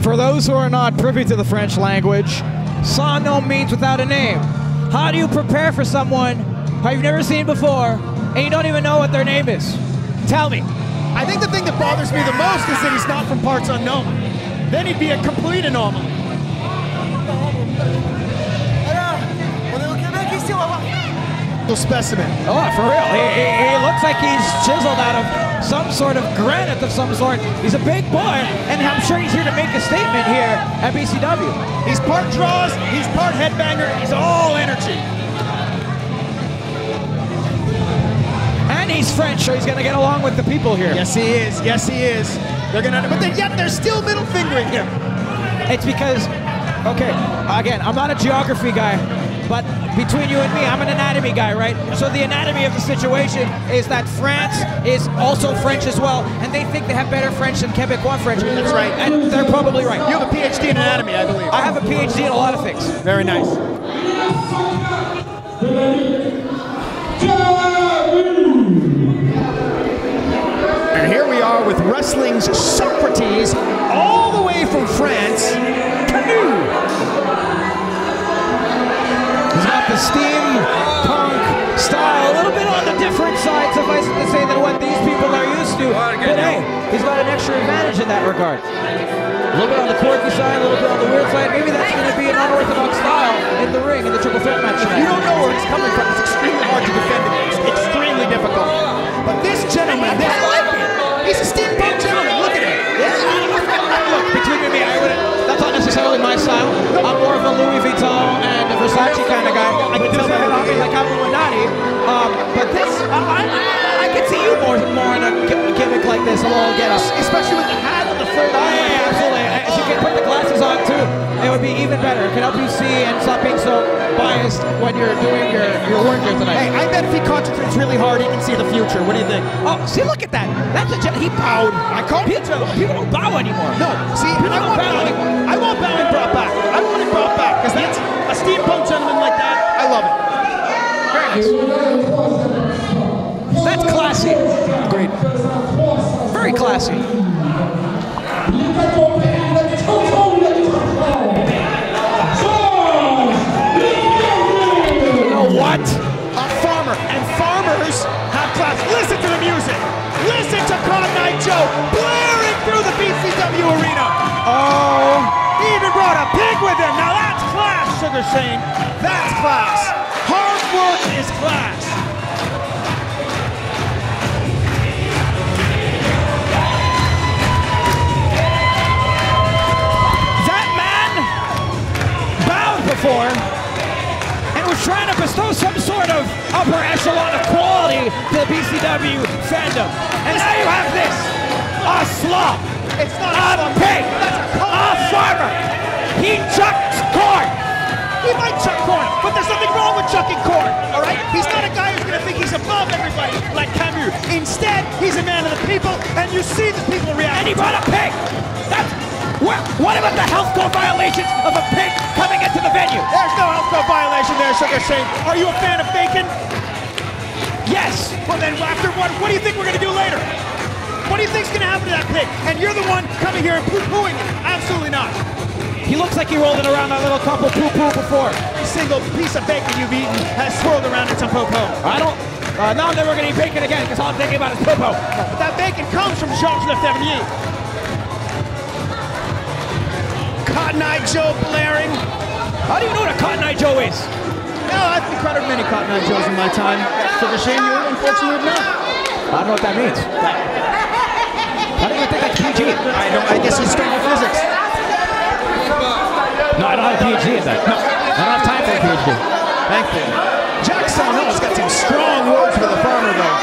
For those who are not privy to the French language, sans nom means without a name. How do you prepare for someone who you've never seen before and you don't even know what their name is? Tell me. I think the thing that bothers me the most is that he's not from parts unknown. Then he'd be a complete anomaly. Specimen. Oh, for real. He looks like he's chiseled out of some sort of granite of some sort. He's a big boy, and I'm sure he's here to make a statement here at BCW. He's part draws, he's part headbanger, he's all energy. And he's French, so he's going to get along with the people here. Yes, he is. Yes, he is. They're going to, but yet they're still middle fingering him. It's because, okay, again, I'm not a geography guy, but between you and me, I'm an anatomy guy, right? So the anatomy of the situation is that France is also French as well, and they think they have better French than Quebecois French. That's right. And they're probably right. You have a PhD in anatomy, I believe. I have a PhD in a lot of things. Very nice. And here we are with wrestling's Socrates, all the way from France, Camus. He's got the steampunk style, a little bit on the different side, suffice it to say, than what these people are used to. But hey, he's got an extra advantage in that regard. A little bit on the quirky side, a little bit on the weird side. Maybe that's going to be an unorthodox style in the ring, in the triple threat match tonight. You don't know where he's coming from. It's extremely hard to defend against. Extremely difficult. But this gentleman, I like it. He's a steampunk gentleman. Look at him. Look, between you and me, that's not necessarily my style. I'm more of a Louis Vuitton and a Versace kind of guy. I can tell my head off me like I'm Illuminati. But this, I could see you more in a gimmick like this, a little get up. Especially with the hat and the full Oh yeah, absolutely. If you can put the glasses on too, it would be even better. It can help you see and stop being so biased when you're doing your work here tonight. Hey, I bet if he concentrates really hard, he can see the future. What do you think? Oh, see, look at that. That's a he bowed. I called people don't bow anymore. No, see, I want bowing brought back. I want it brought back because that's a steampunk gentleman like that. I love it. Very nice. That's classy. Agreed. Very classy. You know what? A farmer, and farmers have class. Listen to the music. Listen to Cotton Eye Joe blaring through the BCW arena. Oh. He even brought a pig with him. Now that's class, Sugar Shane. That's class. Hard work is class. That man bowed before and was trying to bestow some sort of upper echelon of quality to the BCW fandom. And now you have this. A slop. It's not a pig. A farmer. He chucks corn. He might chuck corn, but there's nothing wrong with chucking corn, all right? He's not a guy who's going to think he's above everybody like Camus. Instead, he's a man of the people, and you see the people react. And he brought a pig. That's what about the health code violations of a pig coming into the venue? There's no health code violation there, Sugar Shane. Are you a fan of bacon? Yes. Well then, after what do you think we're going to do later? What do you think's going to happen to that pig? And you're the one coming here and poo-pooing it. Absolutely not. He looks like he rolled it around that little cup of poo-poo before. Every single piece of bacon you've eaten has swirled around in some poo-poo. I don't. Now I'm never going to eat bacon again because all I'm thinking about is poo-poo. But that bacon comes from Georges Fermier. Cotton Eye Joe blaring. How do you know what a Cotton Eye Joe is? No, I've encountered many Cotton Eye Joes in my time. Sugar Shane, you unfortunately not. I don't know what that means. How do you think that's PG? I guess it's straight physics. No, I don't have a PhD in that. No, I don't have time for a PhD. Thankfully. Jackson Hill's got some strong words for the farmer, though.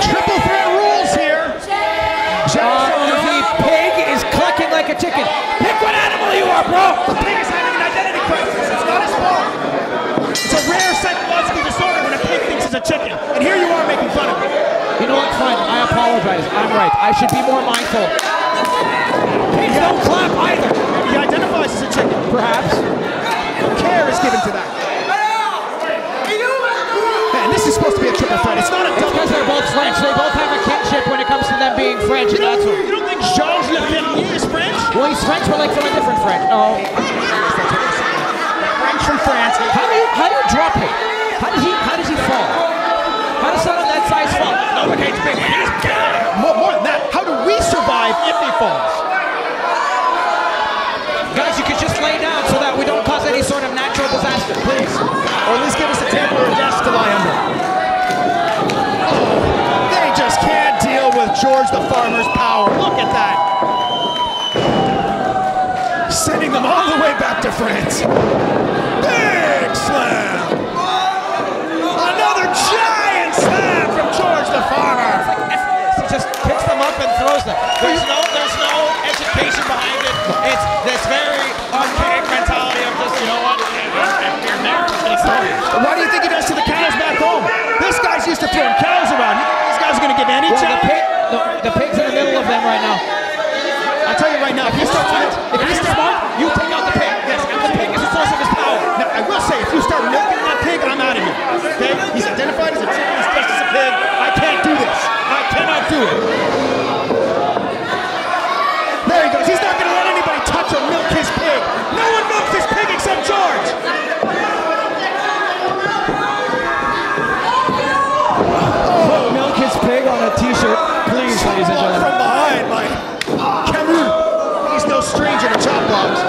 Triple threat rules here. The pig is clucking like a chicken. Pick what animal you are, bro. The pig is having an identity crisis. It's not his fault. It's a rare psychological disorder when a pig thinks it's a chicken. And here you I'm right. I should be more mindful. Pigs don't clap either. He identifies as a chicken. Perhaps. Care is given to that. Man, this is supposed to be a triple threat. It's not a double. Because they're both French. They both have a kinship when it comes to them being French, and that's what. You don't think Georges Le Fermier is French? Well, he's French, but like from a different French. Oh. French from France. How do you drop him? How does he fall? How does someone that size fall? No, okay, it's big. More than that, how do we survive if he falls? Guys, you could just lay down so that we don't cause any sort of natural disaster, please. Or at least give us a table or a desk to lie under. Oh, they just can't deal with George the Farmer's power. Look at that. Sending them all the way back to France. Big slam. Another giant slam from George the Farmer. It's like effortless. He just picks them up and throws them. There's no education behind it. It's this very archaic mentality of just, you know what? You're married. Why do you think he does to the cows back home? This guy's used to throwing cows around. These guys are going to give any chance. The pig's in the middle of them right now. I'll tell you right now, if he's smart, you take out the pig. Yes, and the pig is the source of his power. Now, I will say, if you start milking that pig, I'm out of here. Okay? He's identified as a chicken, he's dressed as a pig. I can't do this. I cannot do it. There he goes. He's not going to let anybody touch or milk his pig. No one milks his pig except George. Put milk his pig on a t-shirt, please, ladies and gentlemen. From behind by Camus. He's no stranger to chop blocks.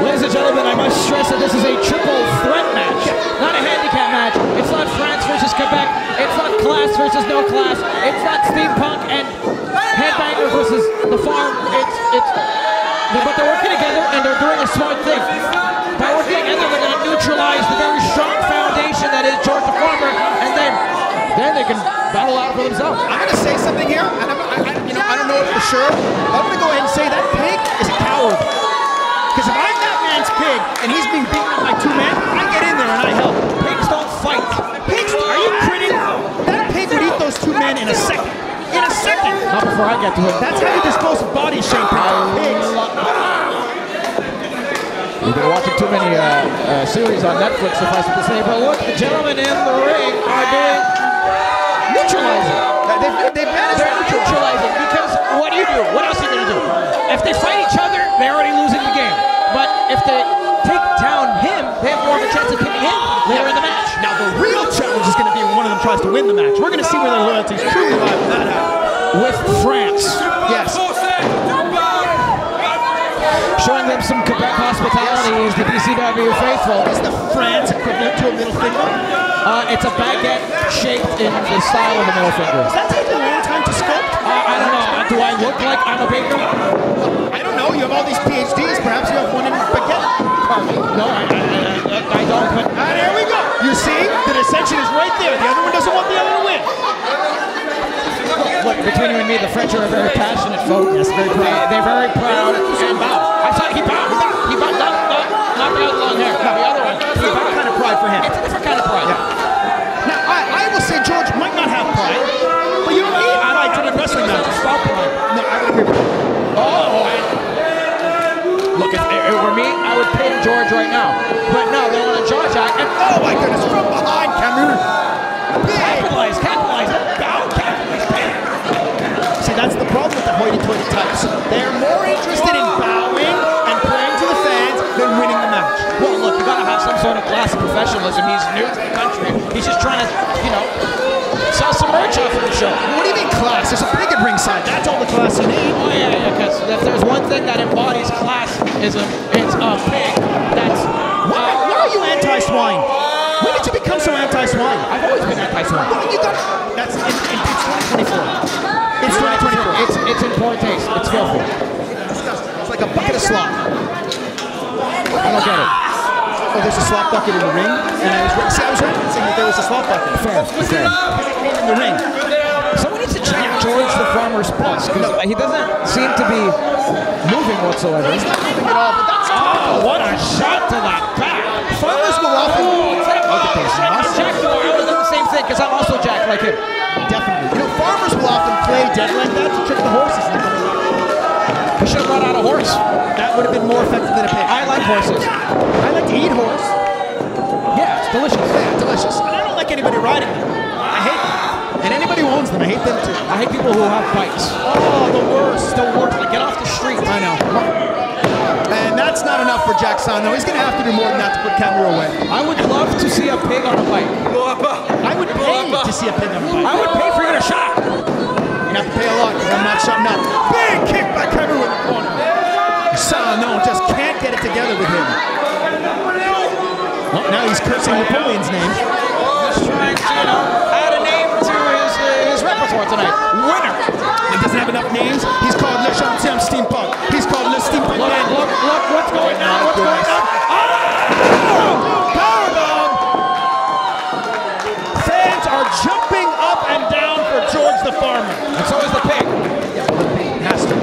Ladies and gentlemen, I must stress that this is a triple threat match, not a handicap match. It's not France versus Quebec. It's not class versus no class. It's not steampunk and headbanger versus the farm. But they're working together and they're doing a smart thing. By working together, they're going to neutralize the very strong foundation that is George the Farmer, and then they can battle out for themselves. I'm going to say something here, and I don't know it for sure. I'm going to go ahead and say that pig is a coward. Because if I'm that man's pig and he's being beaten up by two men, I get in there and I help. Pigs don't fight. Pigs? Are you kidding? That pig would eat those two men in a second. In a second. Not before I get to him. That's how you dispose of body shape. Pigs. We've been watching too many series on Netflix, if I was to say, but look, the gentlemen in the ring are being neutralizing. They've managed They're neutralizing because what do you do? What else are you going to do? If they fight each other, they're already losing the game. But if they take down him, they have more of a chance of pinning him later in the match. Now the real challenge is going to be when one of them tries to win the match. We're going to see where their loyalties truly lie when that happens. With France. Yes. Showing them some Quebec hospitality is the BCW faithful. Is the France equivalent to a middle finger? It's a baguette shaped in the style of a middle finger. Does that take a long time to sculpt? I don't know. Do I look like I'm a baker? I don't know. You have all these PhDs. Perhaps you have one in baguette carving. No, I don't. But there we go. You see? The dissension is right there. The other one doesn't want the other to win. Look, between you and me, the French are a very passionate folk. Yes, very proud. They're very proud and bow. I thought he bowed. He bowed. Not the other long hair. No, the other one. It's a different kind of pride for him. It's a different kind of pride. Yeah. Now, I will say George might not have pride, but you don't need pride to win wrestling matches. Stop pride. No, I would agree with you. Oh. Look, if it were me, I would pin George right now. But no, they want to jaw jack. And oh my goodness, from behind, Camus. Capitalize. Bow, capitalize, pin. See, that's the problem with the hoity-toity types. They're more interested in bowing and praying to the fans than winning the match. Well, look, you gotta have some sort of class of professionalism. He's new to the country. He's just trying to, sell some merch off of the show. What do you mean class? There's a pig at ringside. That's all the class you need. Oh yeah, because if there's one thing that embodies classism, it's a pig. That's why are you anti-swine? When did you become so anti-swine? I've always been anti-swine. Well, you got that's it's 2024. It's 2024. It's in poor taste. It's filthy. It's disgusting. It's like a bucket of slop. I don't get it. Oh, there's a slop bucket in the ring, and I was right saying that there was a slop bucket. Fair. In the ring. Someone needs to check George the Farmer's pulse, because he doesn't seem to be moving whatsoever. He's not moving at all, but that's what a shot to the back. Farmers will often. Jack, I was doing the same thing, because I'm also Jack. like him. Definitely. You know, farmers will often play dead like that to trick the horses. He should have brought out a horse. That would have been more effective than a pig. I like horses. I like to eat horse. Yeah, it's delicious. Yeah, delicious. And I don't like anybody riding them. I hate them. And anybody who owns them, I hate them too. I hate people who have bikes. Oh, the worst. The worst. Like, get off the street. I know. And that's not enough for Jackson, though. He's going to have to do more than that to put Camus away. I would love to see a pig on a bike. I would pay to see a pig on a bike. I would pay for you to shop. You have to pay a lot because I'm not shutting up. Big kick by Camus in the corner. No, just can't get it together with him. Well, now he's cursing Napoleon's name. He's trying to, add a name to his repertoire tonight. Winner. He doesn't have enough names. He's called Le Champion Steampunk. He's called Le Steampunk Man. Look, what's going on? What's going on? Powerbomb! Fans are jumping up and down for George the Farmer. And so is the pig. Yeah, the pig has to.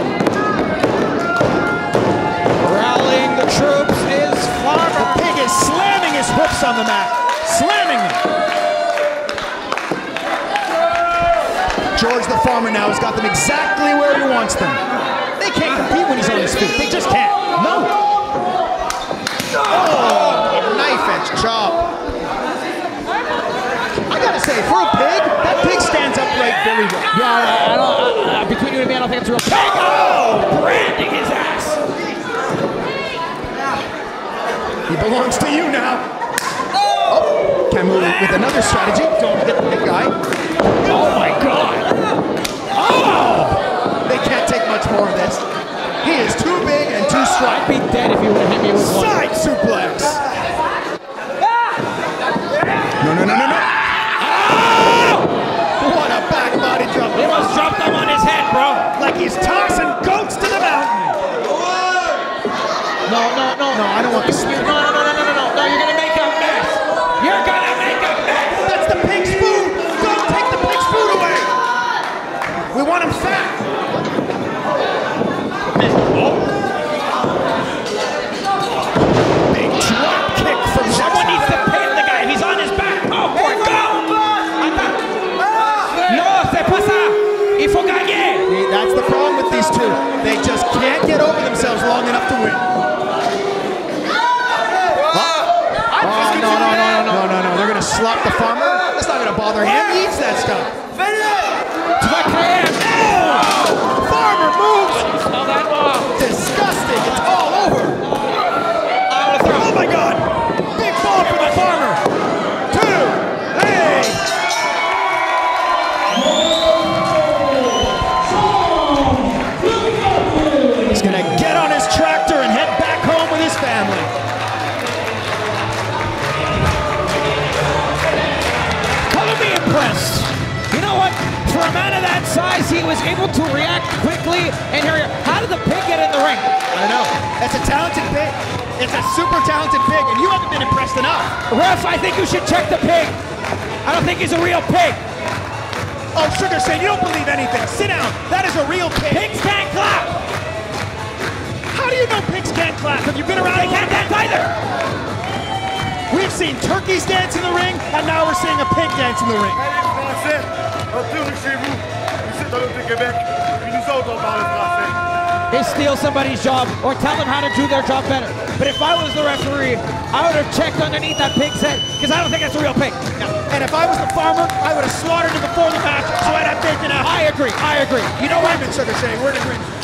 Rallying the troops is Farmer. The pig is slamming his hoofs on the mat. Slamming them. George the Farmer now has got them exactly where he wants them. They can't compete when he's on his feet. They just can't. No. Oh, knife edge chop. I gotta say, for a pig, that pig stands upright very well. Yeah, I don't, between you and me, I don't think it's a real pig. Oh, branding his ass. He belongs to you now. Oh, Camus with another strategy. Don't hit the big guy. Oh my God. Oh! They can't take much more of this. He is too big and too strong. I'd be dead if you would have hit me with one. Side suplex. No. Oh! What a back body drop. He almost dropped him on his head, bro. Like he's tossing goats to the mountain. No, I don't want this. No, you're gonna make a mess. You're gonna make a mess. That's the pig's food. Don't take the pig's food away. We want him fat. Big drop kick from Someone needs to pin the guy. He's on his back. Oh, boy, go! No, c'est pas ça. Il faut gagner. That's the problem with these two. They just can't get over themselves long enough to win. No. They're going to slap the Farmer. That's not going to bother him. He eats that stuff. Farmer moves. Disgusting. It's all over. Oh, my God. Big ball for the Farmer. 2. Hey. He's going to get on his tractor and head back home with his family. Be impressed. You know what? For a man of that size, he was able to react quickly. And here, how did the pig get in the ring? I know. That's a talented pig. It's a super talented pig, and you haven't been impressed enough. Ref, I think you should check the pig. I don't think he's a real pig. Oh, Sugar Shane, you don't believe anything. Sit down. That is a real pig. Pigs can't clap. How do you know pigs can't clap? Have you been around? They can't dance either. We've seen turkeys dance in the ring, and now we're seeing a pig dance in the ring. They steal somebody's job or tell them how to do their job better. But if I was the referee, I would have checked underneath that pig's head because I don't think that's a real pig. No. And if I was the Farmer, I would have slaughtered him before the match, so I'd have taken out. I agree. You know what? Sugar Shane, we're in agreement.